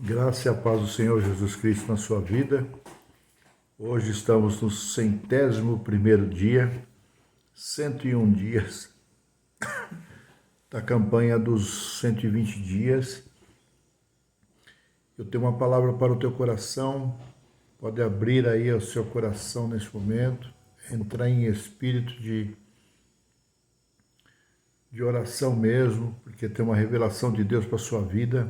Graça e a paz do Senhor Jesus Cristo na sua vida. Hoje estamos no 101º dia, 101 dias da campanha dos 120 dias. Eu tenho uma palavra para o teu coração. Pode abrir aí o seu coração nesse momento, entrar em espírito de oração mesmo, porque tem uma revelação de Deus para a sua vida,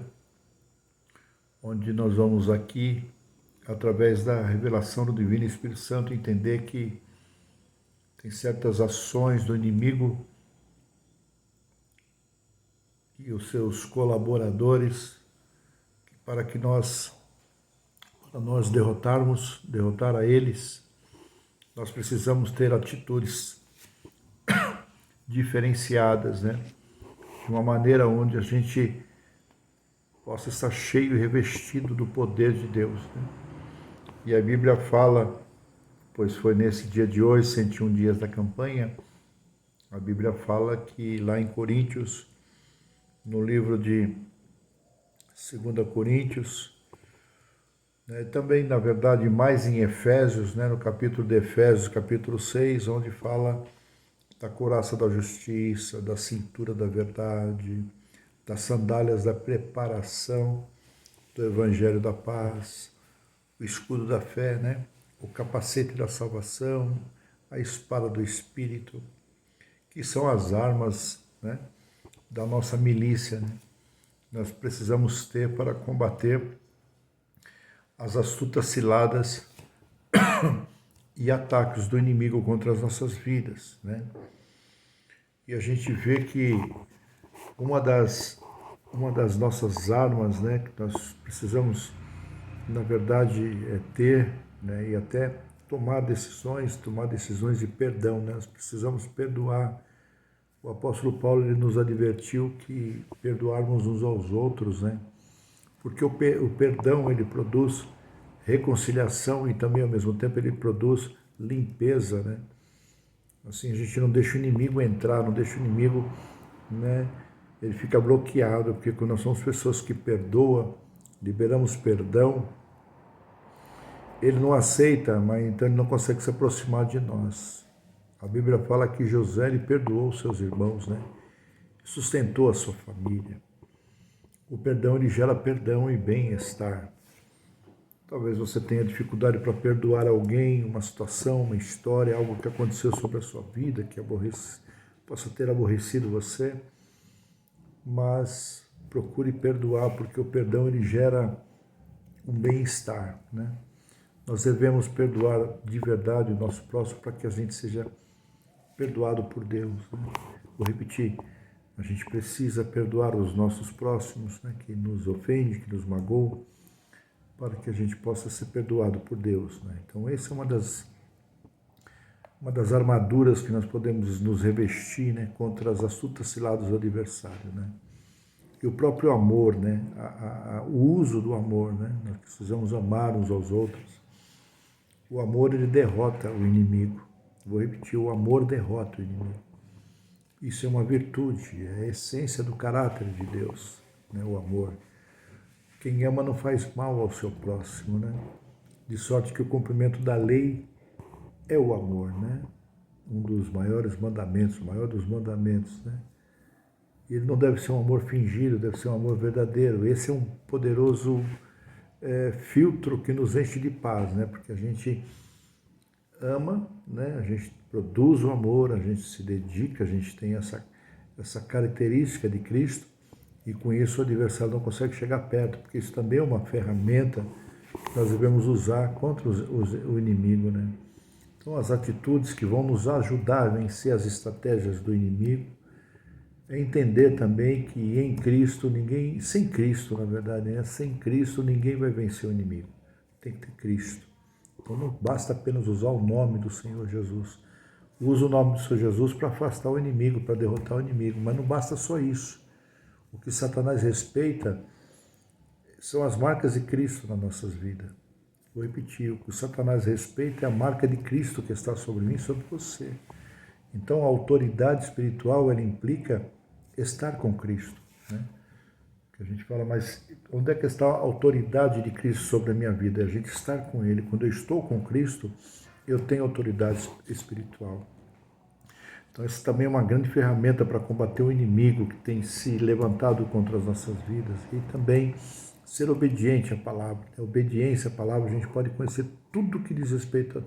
onde nós vamos aqui, através da revelação do Divino Espírito Santo, entender que tem certas ações do inimigo e os seus colaboradores, para nós derrotar a eles, nós precisamos ter atitudes diferenciadas, né? De uma maneira onde a gente possa estar cheio e revestido do poder de Deus, né? E a Bíblia fala, pois foi nesse dia de hoje, 101 dias da campanha, a Bíblia fala que lá em Coríntios, no livro de 2 Coríntios, né, também, na verdade, mais em Efésios, né, no capítulo de Efésios, capítulo 6, onde fala da couraça da justiça, da cintura da verdade, das sandálias da preparação do Evangelho da paz, o escudo da fé, né, o capacete da salvação, a espada do Espírito, que são as armas, né, da nossa milícia, né? Nós precisamos ter para combater as astutas ciladas e ataques do inimigo contra as nossas vidas, né? E a gente vê que uma das nossas armas, né, que nós precisamos, na verdade, ter, né, e até tomar decisões de perdão, né? Nós precisamos perdoar. O apóstolo Paulo, ele nos advertiu que perdoarmos uns aos outros, né? Porque o perdão, ele produz reconciliação e também, ao mesmo tempo, ele produz limpeza, né? Assim, a gente não deixa o inimigo entrar, não deixa o inimigo, né? Ele fica bloqueado, porque quando nós somos pessoas que perdoam, liberamos perdão, ele não aceita, mas então ele não consegue se aproximar de nós. A Bíblia fala que José, ele perdoou os seus irmãos, né? Sustentou a sua família. O perdão, ele gera perdão e bem-estar. Talvez você tenha dificuldade para perdoar alguém, uma situação, uma história, algo que aconteceu sobre a sua vida, que possa ter aborrecido você, mas procure perdoar, porque o perdão, ele gera um bem-estar, né? Nós devemos perdoar de verdade o nosso próximo para que a gente seja perdoado por Deus, né? Vou repetir, a gente precisa perdoar os nossos próximos, né, que nos ofende, que nos magoam, para que a gente possa ser perdoado por Deus, né? Então essa é uma das armaduras que nós podemos nos revestir, né, contra as astutas ciladas do adversário, né? E o próprio amor, né, o uso do amor, né? Nós precisamos amar uns aos outros. O amor, ele derrota o inimigo. Vou repetir, o amor derrota o inimigo. Isso é uma virtude, é a essência do caráter de Deus, né? O amor. Quem ama não faz mal ao seu próximo, né? De sorte que o cumprimento da lei é o amor, né? Um dos maiores mandamentos, o maior dos mandamentos, né? Ele não deve ser um amor fingido, deve ser um amor verdadeiro. Esse é um poderoso filtro que nos enche de paz, né? Porque a gente ama, né? A gente produz o amor, a gente se dedica, a gente tem essa característica de Cristo, e com isso o adversário não consegue chegar perto, porque isso também é uma ferramenta que nós devemos usar contra o inimigo, né? Então, as atitudes que vão nos ajudar a vencer as estratégias do inimigo é entender também que em Cristo sem Cristo, na verdade, né? Sem Cristo ninguém vai vencer o inimigo. Tem que ter Cristo. Então não basta apenas usar o nome do Senhor Jesus. Usa o nome do Senhor Jesus para afastar o inimigo, para derrotar o inimigo, mas não basta só isso. O que Satanás respeita são as marcas de Cristo nas nossas vidas. Vou repetir, o que Satanás respeita é a marca de Cristo que está sobre mim e sobre você. Então a autoridade espiritual, ela implica estar com Cristo, né? A gente fala, mas onde é que está a autoridade de Cristo sobre a minha vida? É a gente estar com Ele. Quando eu estou com Cristo, eu tenho autoridade espiritual. Então, isso também é uma grande ferramenta para combater o inimigo que tem se levantado contra as nossas vidas. E também ser obediente à palavra. A obediência à palavra, a gente pode conhecer tudo que diz respeito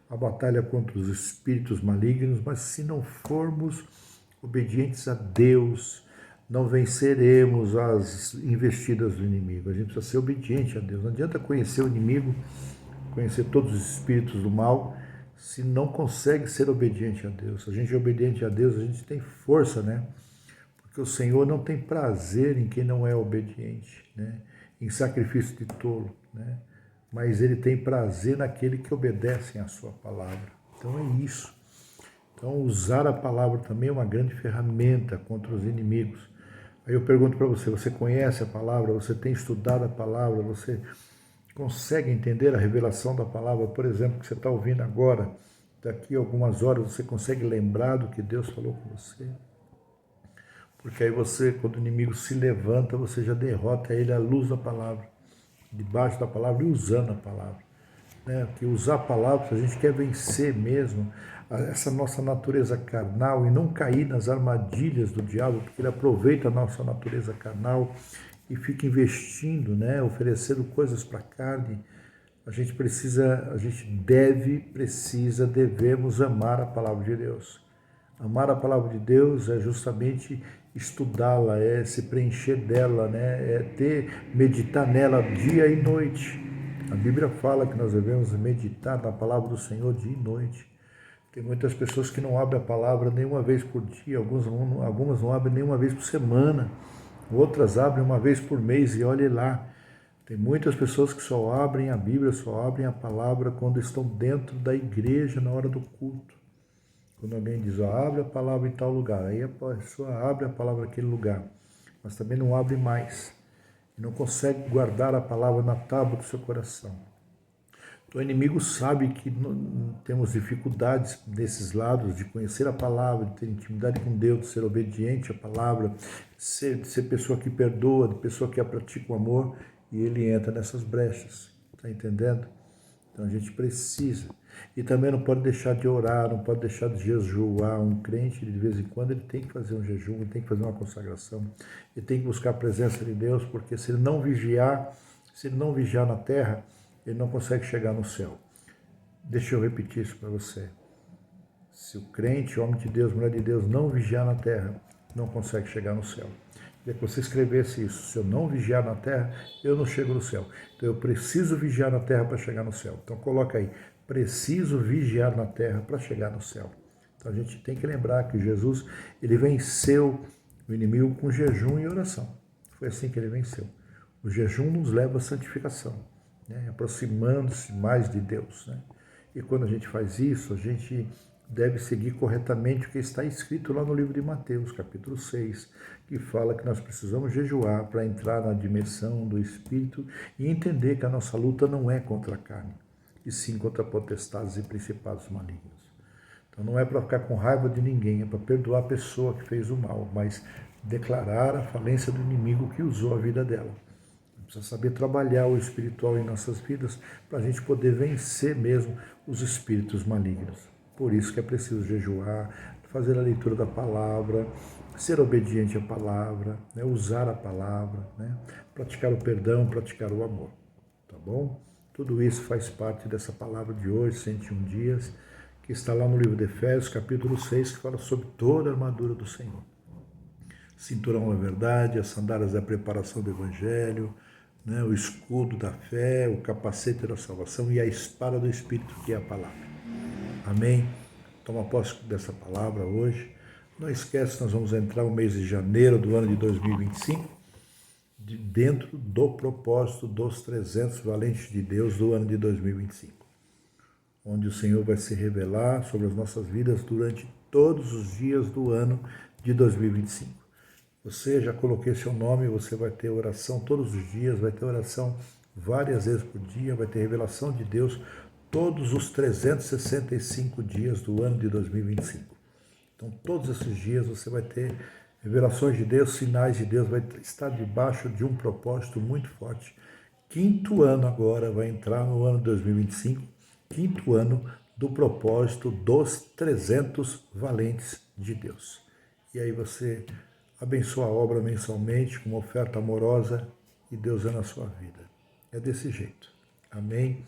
à batalha contra os espíritos malignos, mas se não formos obedientes a Deus, não venceremos as investidas do inimigo. A gente precisa ser obediente a Deus. Não adianta conhecer o inimigo, conhecer todos os espíritos do mal, se não consegue ser obediente a Deus. Se a gente é obediente a Deus, a gente tem força, né? Porque o Senhor não tem prazer em quem não é obediente, né? Em sacrifício de tolo, né? Mas Ele tem prazer naquele que obedecem à sua palavra. Então é isso. Então usar a palavra também é uma grande ferramenta contra os inimigos. Aí eu pergunto para você, você conhece a palavra? Você tem estudado a palavra? Você consegue entender a revelação da palavra? Por exemplo, que você está ouvindo agora, daqui a algumas horas você consegue lembrar do que Deus falou com você? Porque aí você, quando o inimigo se levanta, você já derrota ele à luz da palavra, debaixo da palavra e usando a palavra. Né? Que usar a palavra, se a gente quer vencer mesmo essa nossa natureza carnal e não cair nas armadilhas do diabo, porque ele aproveita a nossa natureza carnal e fica investindo, né? Oferecendo coisas para a carne. A gente devemos amar a palavra de Deus. Amar a palavra de Deus é justamente estudá-la, é se preencher dela, né? É meditar nela dia e noite. A Bíblia fala que nós devemos meditar na palavra do Senhor dia e noite. Tem muitas pessoas que não abrem a palavra nenhuma vez por dia, algumas não abrem nenhuma vez por semana, outras abrem uma vez por mês e olhe lá. Tem muitas pessoas que só abrem a Bíblia, só abrem a palavra quando estão dentro da igreja na hora do culto. Quando alguém diz, abre a palavra em tal lugar, aí a pessoa abre a palavra naquele lugar, mas também não abre mais. E não consegue guardar a palavra na tábua do seu coração. Então o inimigo sabe que temos dificuldades nesses lados de conhecer a palavra, de ter intimidade com Deus, de ser obediente à palavra, de ser pessoa que perdoa, de pessoa que pratica o amor, e ele entra nessas brechas, está entendendo? Então a gente precisa. E também não pode deixar de orar, não pode deixar de jejuar. Um crente, de vez em quando, ele tem que fazer um jejum, ele tem que fazer uma consagração, ele tem que buscar a presença de Deus, porque se ele não vigiar na terra, ele não consegue chegar no céu. Deixa eu repetir isso para você. Se o crente, homem de Deus, mulher de Deus, não vigiar na terra, não consegue chegar no céu. Queria que você escrevesse isso. Se eu não vigiar na terra, eu não chego no céu. Então eu preciso vigiar na terra para chegar no céu. Então coloca aí, preciso vigiar na terra para chegar no céu. Então a gente tem que lembrar que Jesus, ele venceu o inimigo com jejum e oração. Foi assim que ele venceu. O jejum nos leva à santificação, né? Aproximando-se mais de Deus, né? E quando a gente faz isso, a gente deve seguir corretamente o que está escrito lá no livro de Mateus, capítulo 6, que fala que nós precisamos jejuar para entrar na dimensão do Espírito e entender que a nossa luta não é contra a carne, e sim contra potestades e principados malignos. Então não é para ficar com raiva de ninguém, é para perdoar a pessoa que fez o mal, mas declarar a falência do inimigo que usou a vida dela. Precisa saber trabalhar o espiritual em nossas vidas para a gente poder vencer mesmo os espíritos malignos. Por isso que é preciso jejuar, fazer a leitura da palavra, ser obediente à palavra, né? Usar a palavra, né? Praticar o perdão, praticar o amor. Tá bom? Tudo isso faz parte dessa palavra de hoje, 101 dias, que está lá no livro de Efésios, capítulo 6, que fala sobre toda a armadura do Senhor. Cinturão da verdade, as sandálias da preparação do Evangelho, né? O escudo da fé, o capacete da salvação e a espada do Espírito, que é a palavra. Amém? Toma posse dessa palavra hoje. Não esquece que nós vamos entrar no mês de janeiro do ano de 2025, dentro do propósito dos 300 valentes de Deus do ano de 2025, onde o Senhor vai se revelar sobre as nossas vidas durante todos os dias do ano de 2025. Você, já coloquei seu nome, você vai ter oração todos os dias, vai ter oração várias vezes por dia, vai ter revelação de Deus todos os 365 dias do ano de 2025. Então, todos esses dias você vai ter Revelações de Deus, sinais de Deus, vai estar debaixo de um propósito muito forte. Quinto ano agora, vai entrar no ano 2025, quinto ano do propósito dos 300 valentes de Deus. E aí você abençoa a obra mensalmente com uma oferta amorosa e Deus é na sua vida. É desse jeito. Amém?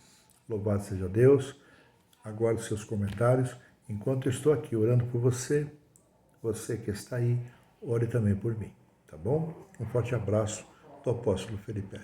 Louvado seja Deus. Aguardo seus comentários. Enquanto eu estou aqui orando por você, você que está aí, ore também por mim, tá bom? Um forte abraço do apóstolo Felipe.